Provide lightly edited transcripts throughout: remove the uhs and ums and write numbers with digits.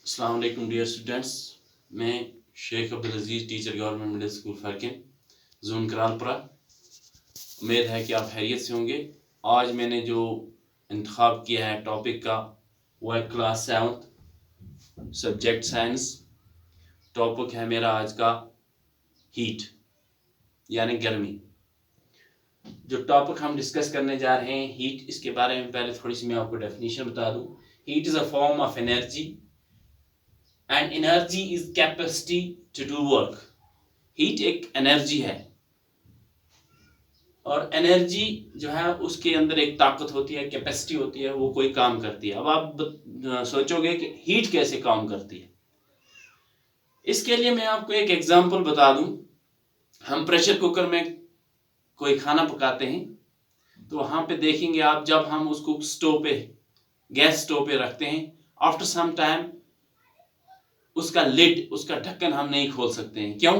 अस्सलाम वालेकुम dear students. मैं Sheikh Abdul Aziz, teacher government middle school Farkin, zone Karalpura. उम्मीद है कि आप खैरियत से होंगे। आज मैंने जो इंतखाब किया है टॉपिक का वो है क्लास 7 सब्जेक्ट साइंस। टॉपिक है मेरा आज का हीट यानी गर्मी। जो टॉपिक हम डिस्कस करने जा रहे हैं हीट, इसके बारे में पहले थोड़ी सी मैं आपको डेफिनेशन बता दूं। Heat is a form of energy and energy is capacity to do work। Heat एक एनर्जी है और एनर्जी जो है उसके अंदर एक ताकत होती है, कैपेसिटी होती है, वो कोई काम करती है। अब आप सोचोगे कि हीट कैसे काम करती है। इसके लिए मैं आपको एक एग्जांपल बता दूं। हम प्रेशर कुकर में कोई खाना पकाते हैं तो वहां पे देखेंगे आप, जब हम उसको स्टोव पे, गैस स्टोव पे रखते हैं, आफ्टर सम टाइम उसका लिड, उसका ढक्कन हम नहीं खोल सकते हैं। क्यों?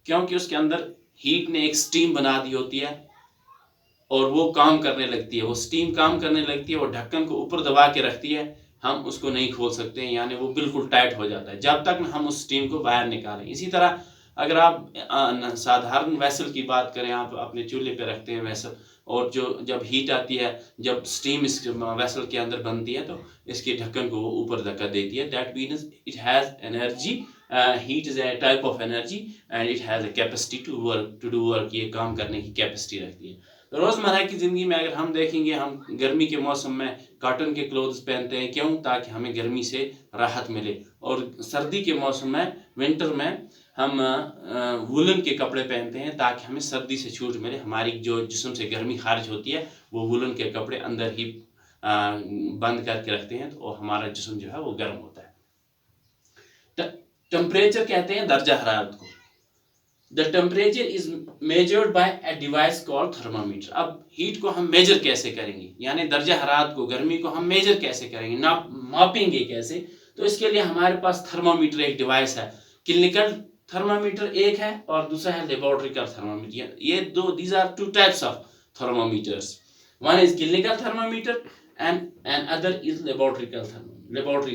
क्योंकि उसके अंदर हीट ने एक स्टीम बना दी होती है और वो काम करने लगती है। वो स्टीम काम करने लगती है और ढक्कन को ऊपर दबा के रखती है। हम उसको नहीं खोल सकते हैं, यानी वो बिल्कुल टाइट हो जाता है जब तक हम उस स्टीम को बाहर निकालें। इसी तरह अगर आप साधारण वेसल की बात करें, आप अपने चूल्हे पे रखते हैं वेसल, और जब हीट आती है, जब स्टीम इस वेसल के अंदर बनती है तो इसके ढक्कन को ऊपर धक्का देती है। That means it has energy. Heat is a type of energy and it has a capacity to do work. ये काम करने की कैपेसिटी रखती है। तो रोज़मर्रा की ज़िंदगी में अगर हम देखेंगे, हम गर्मी के मौसम में कॉटन के क्लोथ्स पहनते हैं। क्यों? ताकि हमें गर्मी से राहत मिले। और सर्दी के मौसम में, विंटर में, हम वुलन के कपड़े पहनते हैं ताकि हमें सर्दी से छूट मिले। हमारी जो जिस्म से गर्मी खारिज होती है वो वुलन के कपड़े अंदर ही बंद करके रखते हैं, तो हमारा जिस्म जो है वो गर्म होता है। टेम्परेचर कहते हैं दर्जा हरारत को। The temperature is measured by a device called thermometer। अब हीट को हम मेजर कैसे करेंगे, यानी दर्जा हरारत को, गर्मी को हम मेजर कैसे करेंगे, मापेंगे कैसे? तो इसके लिए हमारे पास थर्मामीटर एक डिवाइस है। क्लिनिकल थर्मामीटर एक है और दूसरा है लेबोरेटरी थर्मामीटर। ये दो, these are two types of thermometers। One is clinical thermometer and other is laboratory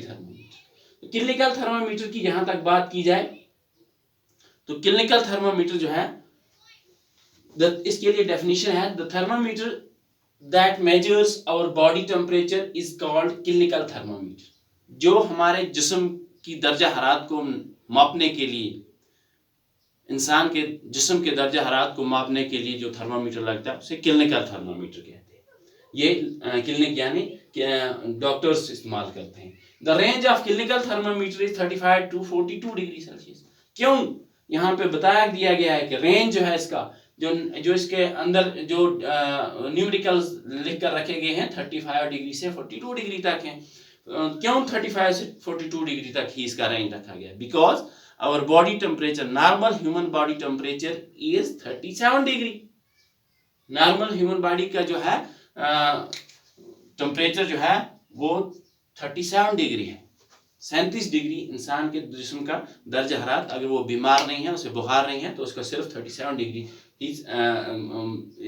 thermometer। Clinical thermometer की जहां तक बात की जाए तो क्लिनिकल थर्मामीटर जो है, इसके लिए डेफिनेशन है, the thermometer that measures our body temperature is called clinical thermometer. जो हमारे जिस्म की दर्जा हरारत को मापने के लिए, इंसान के जिस्म के दर्जा हरारत को मापने के लिए जो थर्मामीटर लगता है उसे क्लिनिकल थर्मामीटर कहते हैं। ये क्लिनिक यानी डॉक्टर्स इस्तेमाल करते हैं। The range of clinical thermometer is 35 to 42 degree Celsius. क्यों? यहाँ पे बताया दिया गया है कि रेंज जो है इसका, जो इसके अंदर जो न्यूमेरिकल्स लिख कर रखे गए हैं 35 डिग्री से 42 डिग्री तक हैं। क्यों 35 से 42 डिग्री तक ही इसका रेंज रखा गया? Because our body temperature, normal human body temperature is 37 degree. Normal human body का जो है टेम्परेचर जो है वो 37 डिग्री है। 37 डिग्री इंसान के जिस्म का दर्जा हरारत। अगर वो बीमार नहीं है, उसे बुखार नहीं है, तो उसका सिर्फ 37 डिग्री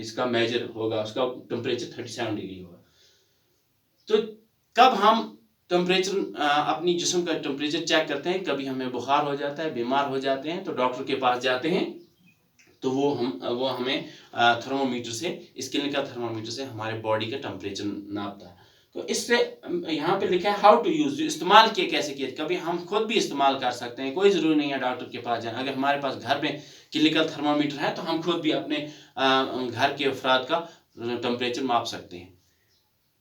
इसका मेजर होगा, उसका टेम्परेचर 37 डिग्री होगा। तो कब हम टेम्परेचर, अपनी जिस्म का टेम्परेचर चेक करते हैं? कभी हमें बुखार हो जाता है, बीमार हो जाते हैं, तो डॉक्टर के पास जाते हैं, तो वो हमें थर्मोमीटर से, इस क्लिनिकल थर्मोमीटर से हमारे बॉडी का टेम्परेचर नापता है। तो इससे यहाँ पे लिखा है हाउ टू यूज, इस्तेमाल किए कैसे किए। कभी हम खुद भी इस्तेमाल कर सकते हैं, कोई ज़रूरी नहीं है डॉक्टर के पास जाना। अगर हमारे पास घर में क्लिनिकल थर्मामीटर है तो हम खुद भी अपने घर के अफराद का टेम्परेचर माप सकते हैं।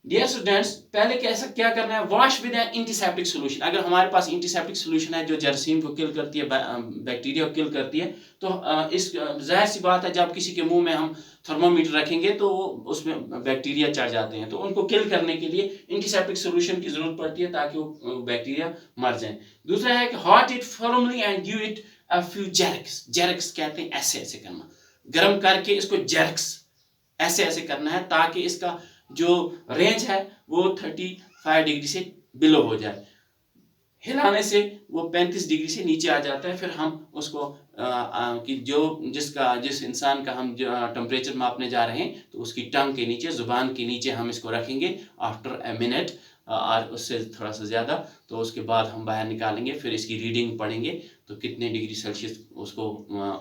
डियर स्टूडेंट्स, पहले क्या करना है? Wash with N antiseptic solution. अगर हमारे पास एंटीसेप्टिक सोल्यूशन है जो जरासीम को किल करती है, बैक्टीरिया को किल करती है, तो इस जाहिर सी बात है जब किसी के मुंह में हम थर्मोमीटर रखेंगे तो उसमें बैक्टीरिया चढ़ जाते हैं, तो उनको किल करने के लिए एंटीसेप्टिक सोल्यूशन की जरूरत पड़ती है ताकि वो बैक्टीरिया मर जाए। दूसरा है कि hot it formally and give it a few Xerox. Xerox कहते हैं ऐसे ऐसे करना, गर्म करके इसको जेरक्स ऐसे ऐसे करना है ताकि इसका जो रेंज है वो 35 डिग्री से बिलो हो जाए। हिलाने से वो 35 डिग्री से नीचे आ जाता है। फिर हम उसको कि जिस इंसान का हम टेम्परेचर मापने जा रहे हैं तो उसकी टंग के नीचे, जुबान के नीचे हम इसको रखेंगे। आफ्टर अ मिनट और उससे थोड़ा सा ज़्यादा, तो उसके बाद हम बाहर निकालेंगे, फिर इसकी रीडिंग पढ़ेंगे तो कितने डिग्री सेल्सियस उसको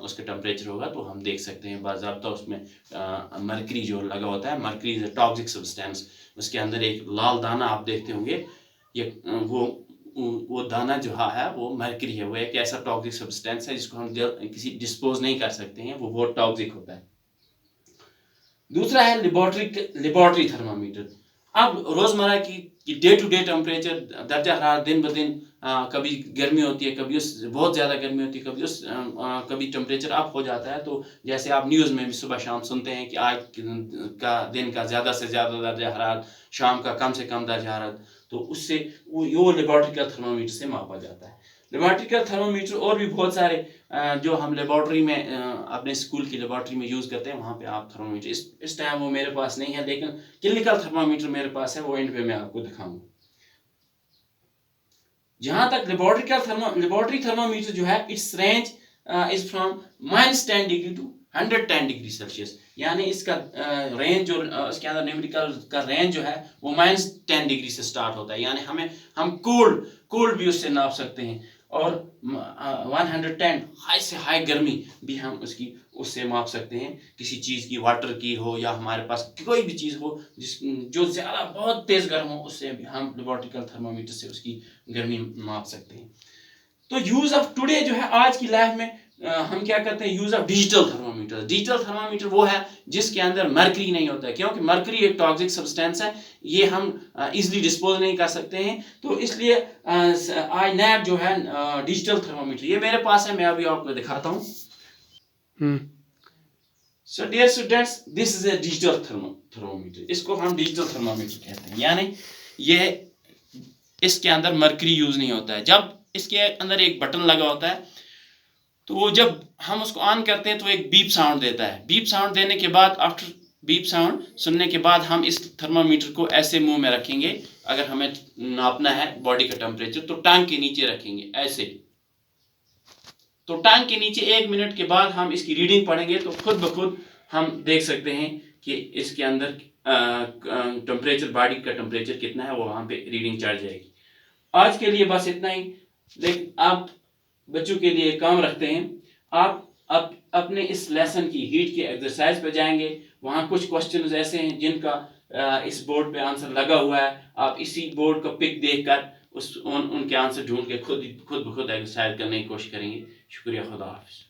उसका टेम्परेचर होगा, तो हम देख सकते हैं बाज़ाब्ता उसमें मरकरी जो लगा होता है। Mercury is a toxic substance. उसके अंदर एक लाल दाना आप देखते होंगे, ये वो दाना जो है वो मरकरी है। वो एक ऐसा टॉक्सिक सब्सटेंस है जिसको हम किसी डिस्पोज नहीं कर सकते हैं, वो बहुत टॉक्सिक होता है। दूसरा है लेबोरेटरी थर्मामीटर। अब रोजमर्रा की डे टू डे टेम्परेचर, दर्जा हरारत दिन ब दिन, कभी गर्मी होती है, कभी उस बहुत ज़्यादा गर्मी होती है, कभी टेम्परेचर अप हो जाता है। तो जैसे आप न्यूज़ में भी सुबह शाम सुनते हैं कि आज का दिन का ज़्यादा से ज़्यादा दर्जा हरारत, शाम का कम से कम दर्जा हरारत, तो उससे वो लेबोरेटरी थर्मामीटर से मापा जाता है। लेबोरेटरी थर्मामीटर और भी बहुत सारे जो हम लेबोरेटरी में अपने स्कूल की लेबोरेटरी में यूज़ करते हैं, वहाँ पे आप थर्मामीटर, इस टाइम वो मेरे पास नहीं है, लेकिन क्लिनिकल थर्मामीटर मेरे पास है, वो एंड पे मैं आपको दिखाऊंगा। जहाँ तक लेबोरेटरी थर्मामीटर जो है, its range is from -10 degree to 110 degree Celsius. यानी इसका रेंज जो इसके अंदर न्यूमेरिकल का रेंज जो है वो -10 डिग्री से स्टार्ट होता है। यानी हम कोल्ड भी उससे नाप सकते हैं, और 110 हाई से हाई गर्मी भी हम उससे माप सकते हैं। किसी चीज़ की, वाटर की हो या हमारे पास कोई भी चीज़ हो जो ज़्यादा बहुत तेज़ गर्म हो, उससे भी हम लेबोरेटरी थर्मामीटर से उसकी गर्मी माप सकते हैं। तो यूज़ ऑफ टुडे जो है, आज की लाइफ में हम क्या करते हैं, use of digital thermometer. Digital thermometer वो है जिसके अंदर मरकरी नहीं होता है, क्योंकि मरकरी एक टॉक्सिक सब्सटेंस है, ये हम इजीली डिस्पोज नहीं कर सकते हैं। तो इसलिए आई नैप जो है डिजिटल थर्मामीटर, ये मेरे पास है, मैं अभी आपको दिखाता हूँ। So dear students, this is a digital thermometer. इसको हम डिजिटल थर्मामीटर कहते हैं। यानी ये इसके अंदर मरकरी यूज़ नहीं होता है। जब इसके अंदर एक बटन लगा होता है, तो वो जब हम उसको ऑन करते हैं तो एक बीप साउंड देता है। बीप साउंड देने के बाद, आफ्टर बीप साउंड सुनने के बाद, हम इस थर्मामीटर को ऐसे मुंह में रखेंगे। अगर हमें नापना है बॉडी का टेम्परेचर, तो टांग के नीचे रखेंगे ऐसे। तो टांग के नीचे 1 मिनट के बाद हम इसकी रीडिंग पढ़ेंगे, तो खुद ब खुद हम देख सकते हैं कि इसके अंदर टेम्परेचर, बॉडी का टेम्परेचर कितना है, वो वहाँ पे रीडिंग चढ़ जाएगी। आज के लिए बस इतना ही। लेकिन आप बच्चों के लिए काम रखते हैं, आप अपने इस लेसन की हीट की एक्सरसाइज पे जाएंगे। वहाँ कुछ क्वेश्चंस ऐसे हैं जिनका इस बोर्ड पे आंसर लगा हुआ है। आप इसी बोर्ड का पिक देखकर उनके आंसर ढूंढ के खुद ब खुद एक्सरसाइज करने की कोशिश करेंगे। शुक्रिया, खुदा हाफिज़।